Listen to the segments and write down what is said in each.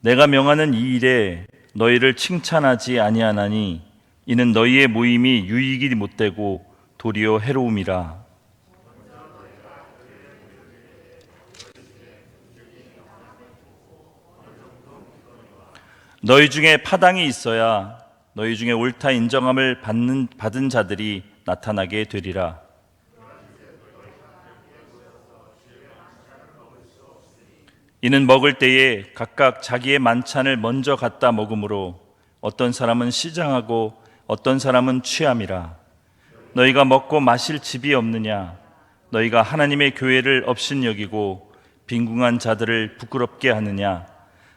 내가 명하는 이 일에 너희를 칭찬하지 아니하나니 이는 너희의 모임이 유익이 못되고 도리어 해로움이라. 너희 중에 파당이 있어야 너희 중에 옳다 인정함을 받은 자들이 나타나게 되리라. 이는 먹을 때에 각각 자기의 만찬을 먼저 갖다 먹으므로 어떤 사람은 시장하고 어떤 사람은 취함이라. 너희가 먹고 마실 집이 없느냐? 너희가 하나님의 교회를 업신여기고 빈궁한 자들을 부끄럽게 하느냐?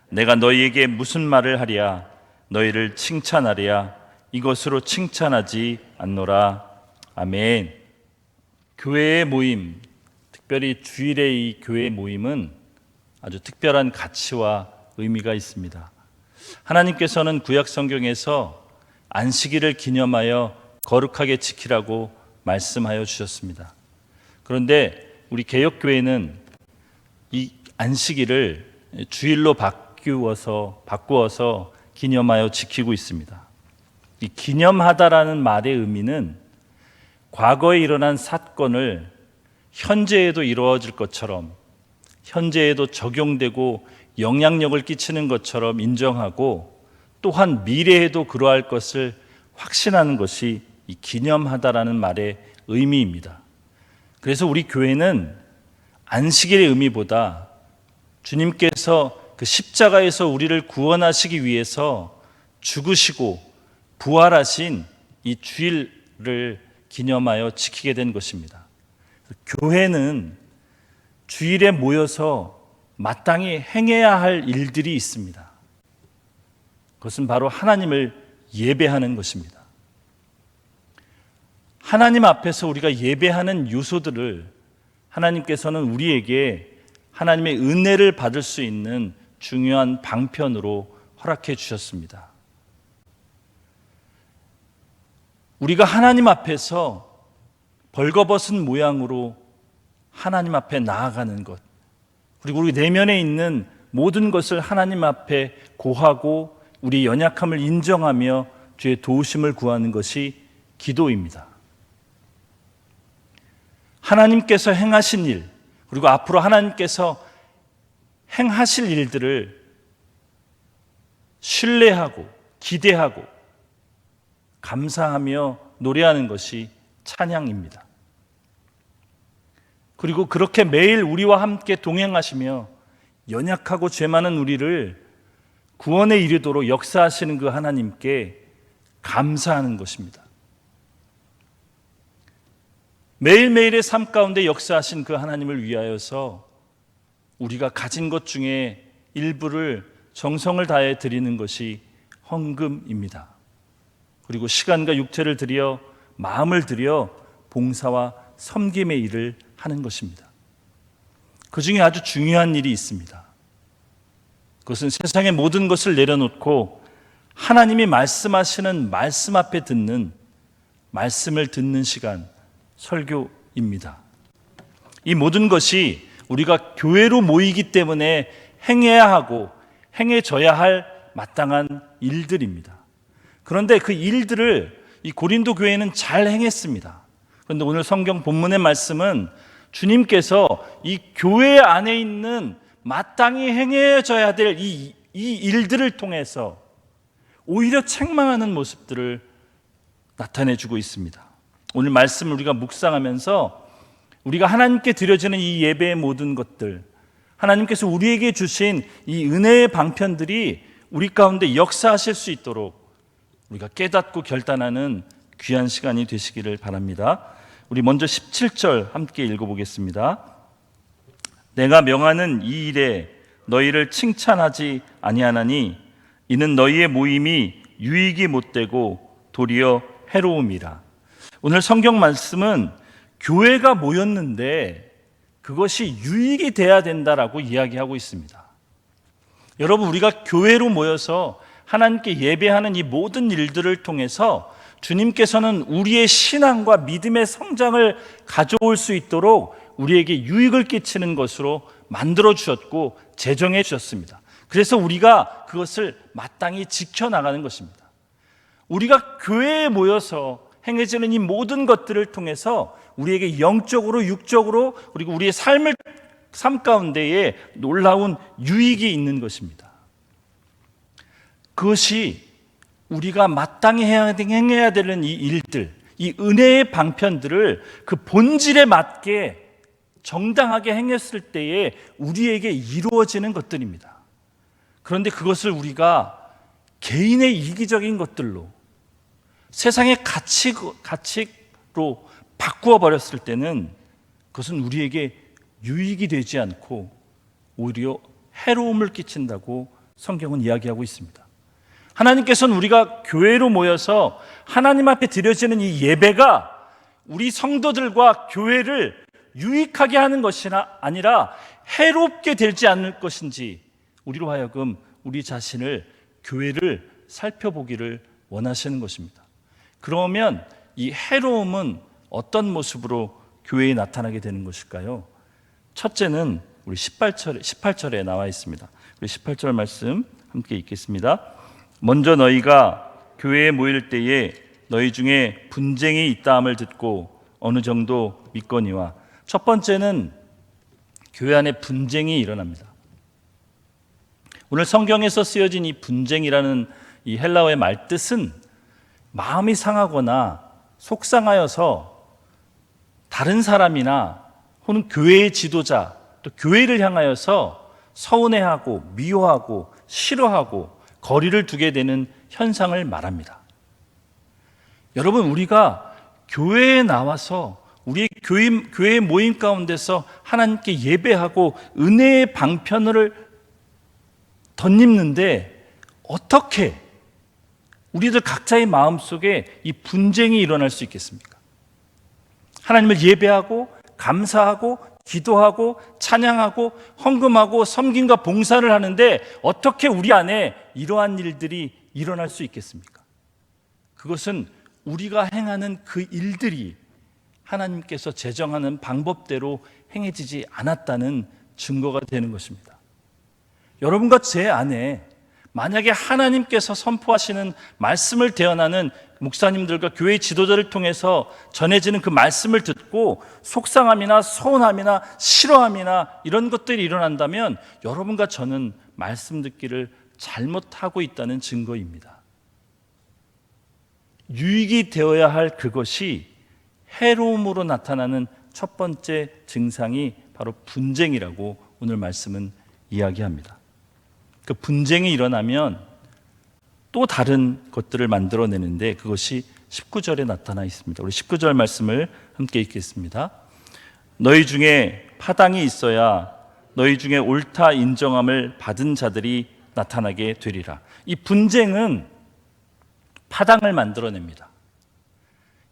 내가 너희에게 무슨 말을 하랴? 너희를 칭찬하랴? 이것으로 칭찬하지 않노라. 아멘. 교회의 모임, 특별히 주일의 이 교회의 모임은 아주 특별한 가치와 의미가 있습니다. 하나님께서는 구약 성경에서 안식일을 기념하여 거룩하게 지키라고 말씀하여 주셨습니다. 그런데 우리 개혁교회는 이 안식일을 주일로 바꾸어서 기념하여 지키고 있습니다. 이 기념하다라는 말의 의미는 과거에 일어난 사건을 현재에도 이루어질 것처럼, 현재에도 적용되고 영향력을 끼치는 것처럼 인정하고, 또한 미래에도 그러할 것을 확신하는 것이 이 기념하다라는 말의 의미입니다. 그래서 우리 교회는 안식일의 의미보다 주님께서 그 십자가에서 우리를 구원하시기 위해서 죽으시고 부활하신 이 주일을 기념하여 지키게 된 것입니다. 교회는 주일에 모여서 마땅히 행해야 할 일들이 있습니다. 그것은 바로 하나님을 예배하는 것입니다. 하나님 앞에서 우리가 예배하는 요소들을 하나님께서는 우리에게 하나님의 은혜를 받을 수 있는 중요한 방편으로 허락해 주셨습니다. 우리가 하나님 앞에서 벌거벗은 모양으로 하나님 앞에 나아가는 것, 그리고 우리 내면에 있는 모든 것을 하나님 앞에 고하고 우리 연약함을 인정하며 주의 도우심을 구하는 것이 기도입니다. 하나님께서 행하신 일, 그리고 앞으로 하나님께서 행하실 일들을 신뢰하고 기대하고 감사하며 노래하는 것이 찬양입니다. 그리고 그렇게 매일 우리와 함께 동행하시며 연약하고 죄 많은 우리를 구원에 이르도록 역사하시는 그 하나님께 감사하는 것입니다. 매일매일의 삶 가운데 역사하신 그 하나님을 위하여서 우리가 가진 것 중에 일부를 정성을 다해 드리는 것이 헌금입니다. 그리고 시간과 육체를 들여 마음을 들여 봉사와 섬김의 일을 하는 것입니다. 그 중에 아주 중요한 일이 있습니다. 그것은 세상의 모든 것을 내려놓고 하나님이 말씀하시는 말씀 앞에 말씀을 듣는 시간, 설교입니다. 이 모든 것이 우리가 교회로 모이기 때문에 행해야 하고 행해져야 할 마땅한 일들입니다. 그런데 그 일들을 이 고린도 교회는 잘 행했습니다. 그런데 오늘 성경 본문의 말씀은 주님께서 이 교회 안에 있는 마땅히 행해져야 될 이 일들을 통해서 오히려 책망하는 모습들을 나타내주고 있습니다. 오늘 말씀을 우리가 묵상하면서 우리가 하나님께 드려지는 이 예배의 모든 것들, 하나님께서 우리에게 주신 이 은혜의 방편들이 우리 가운데 역사하실 수 있도록 우리가 깨닫고 결단하는 귀한 시간이 되시기를 바랍니다. 우리 먼저 17절 함께 읽어보겠습니다. 내가 명하는 이 일에 너희를 칭찬하지 아니하나니 이는 너희의 모임이 유익이 못되고 도리어 해로움이라. 오늘 성경 말씀은 교회가 모였는데 그것이 유익이 돼야 된다라고 이야기하고 있습니다. 여러분, 우리가 교회로 모여서 하나님께 예배하는 이 모든 일들을 통해서 주님께서는 우리의 신앙과 믿음의 성장을 가져올 수 있도록 우리에게 유익을 끼치는 것으로 만들어 주셨고 제정해 주셨습니다. 그래서 우리가 그것을 마땅히 지켜나가는 것입니다. 우리가 교회에 모여서 행해지는 이 모든 것들을 통해서 우리에게 영적으로, 육적으로, 그리고 우리의 삶 가운데에 놀라운 유익이 있는 것입니다. 그것이 우리가 마땅히 행해야 되는 이 일들, 이 은혜의 방편들을 그 본질에 맞게 정당하게 행했을 때에 우리에게 이루어지는 것들입니다. 그런데 그것을 우리가 개인의 이기적인 것들로, 세상의 가치로 바꾸어 버렸을 때는 그것은 우리에게 유익이 되지 않고 오히려 해로움을 끼친다고 성경은 이야기하고 있습니다. 하나님께서는 우리가 교회로 모여서 하나님 앞에 드려지는 이 예배가 우리 성도들과 교회를 유익하게 하는 것이 아니라 해롭게 되지 않을 것인지 우리로 하여금 우리 자신을, 교회를 살펴보기를 원하시는 것입니다. 그러면 이 해로움은 어떤 모습으로 교회에 나타나게 되는 것일까요? 첫째는 우리 18절에 나와 있습니다. 우리 18절 말씀 함께 읽겠습니다. 먼저 너희가 교회에 모일 때에 너희 중에 분쟁이 있다함을 듣고 어느 정도 믿거니와. 첫 번째는 교회 안에 분쟁이 일어납니다. 오늘 성경에서 쓰여진 이 분쟁이라는 이 헬라어의 말뜻은 마음이 상하거나 속상하여서 다른 사람이나 혹은 교회의 지도자, 또 교회를 향하여서 서운해하고 미워하고 싫어하고 거리를 두게 되는 현상을 말합니다. 여러분, 우리가 교회에 나와서 우리 교회 모임 가운데서 하나님께 예배하고 은혜의 방편을 덧입는데 어떻게 우리들 각자의 마음속에 이 분쟁이 일어날 수 있겠습니까? 하나님을 예배하고 감사하고 기도하고 찬양하고 헌금하고 섬김과 봉사를 하는데 어떻게 우리 안에 이러한 일들이 일어날 수 있겠습니까? 그것은 우리가 행하는 그 일들이 하나님께서 제정하는 방법대로 행해지지 않았다는 증거가 되는 것입니다. 여러분과 제 안에 만약에 하나님께서 선포하시는 말씀을 대언하는 목사님들과 교회 지도자를 통해서 전해지는 그 말씀을 듣고 속상함이나 서운함이나 싫어함이나 이런 것들이 일어난다면 여러분과 저는 말씀 듣기를 잘못하고 있다는 증거입니다. 유익이 되어야 할 그것이 해로움으로 나타나는 첫 번째 증상이 바로 분쟁이라고 오늘 말씀은 이야기합니다. 그 분쟁이 일어나면 또 다른 것들을 만들어내는데 그것이 19절에 나타나 있습니다. 우리 19절 말씀을 함께 읽겠습니다. 너희 중에 파당이 있어야 너희 중에 옳다 인정함을 받은 자들이 나타나게 되리라. 이 분쟁은 파당을 만들어냅니다.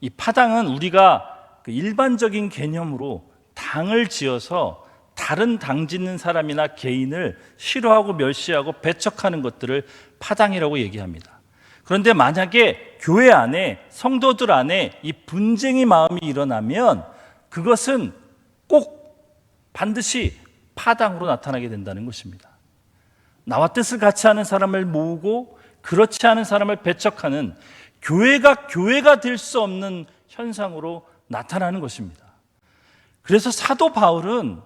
이 파당은 우리가 그 일반적인 개념으로 당을 지어서 다른 당 짓는 사람이나 개인을 싫어하고 멸시하고 배척하는 것들을 파당이라고 얘기합니다. 그런데 만약에 교회 안에, 성도들 안에 이 분쟁의 마음이 일어나면 그것은 꼭 반드시 파당으로 나타나게 된다는 것입니다. 나와 뜻을 같이 하는 사람을 모으고 그렇지 않은 사람을 배척하는 교회가 될 수 없는 현상으로 나타나는 것입니다. 그래서 사도 바울은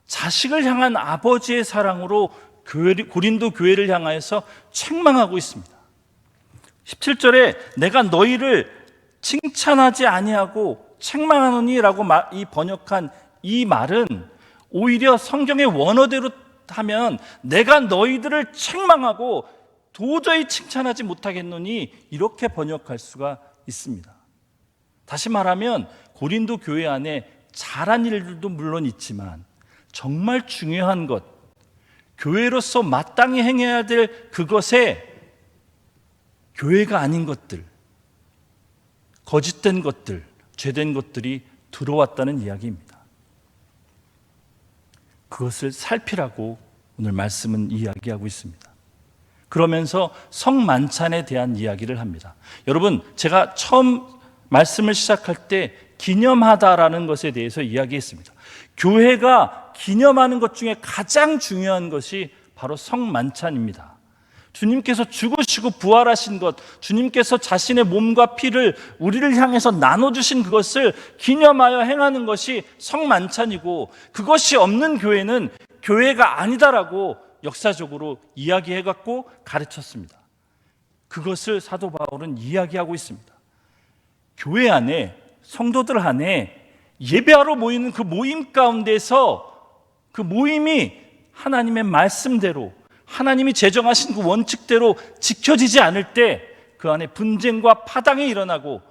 자식을 향한 아버지의 사랑으로 고린도 교회를 향하여서 책망하고 있습니다. 17절에 내가 너희를 칭찬하지 아니하고 책망하노니라고 이 번역한 이 말은 오히려 성경의 원어대로 하면 내가 너희들을 책망하고 도저히 칭찬하지 못하겠노니 이렇게 번역할 수가 있습니다. 다시 말하면 고린도 교회 안에 잘한 일들도 물론 있지만 정말 중요한 것, 교회로서 마땅히 행해야 될 그것에 교회가 아닌 것들, 거짓된 것들, 죄된 것들이 들어왔다는 이야기입니다. 그것을 살피라고 오늘 말씀은 이야기하고 있습니다. 그러면서 성만찬에 대한 이야기를 합니다. 여러분, 제가 처음 말씀을 시작할 때 기념하다라는 것에 대해서 이야기했습니다. 교회가 기념하는 것 중에 가장 중요한 것이 바로 성만찬입니다. 주님께서 죽으시고 부활하신 것, 주님께서 자신의 몸과 피를 우리를 향해서 나눠주신 그것을 기념하여 행하는 것이 성만찬이고, 그것이 없는 교회는 교회가 아니다라고 역사적으로 이야기해갖고 가르쳤습니다. 그것을 사도 바울은 이야기하고 있습니다. 교회 안에, 성도들 안에 예배하러 모이는 그 모임 가운데서 그 모임이 하나님의 말씀대로, 하나님이 제정하신 그 원칙대로 지켜지지 않을 때 그 안에 분쟁과 파당이 일어나고,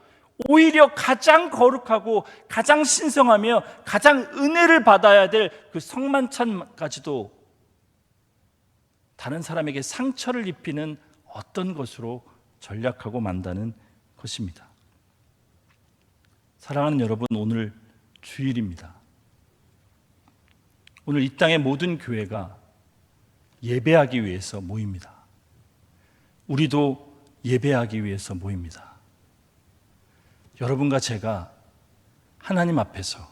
오히려 가장 거룩하고 가장 신성하며 가장 은혜를 받아야 될 그 성만찬까지도 다른 사람에게 상처를 입히는 어떤 것으로 전략하고 만다는 것입니다. 사랑하는 여러분, 오늘 주일입니다. 오늘 이 땅의 모든 교회가 예배하기 위해서 모입니다. 우리도 예배하기 위해서 모입니다. 여러분과 제가 하나님 앞에서,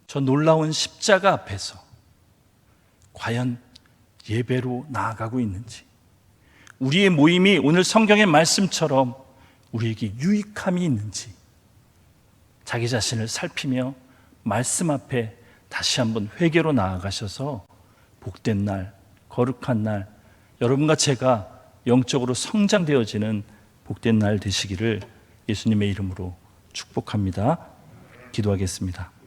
저 놀라운 십자가 앞에서 과연 예배로 나아가고 있는지, 우리의 모임이 오늘 성경의 말씀처럼 우리에게 유익함이 있는지 자기 자신을 살피며 말씀 앞에 다시 한번 회개로 나아가셔서 복된 날, 거룩한 날, 여러분과 제가 영적으로 성장되어지는 복된 날 되시기를 예수님의 이름으로 축복합니다. 기도하겠습니다.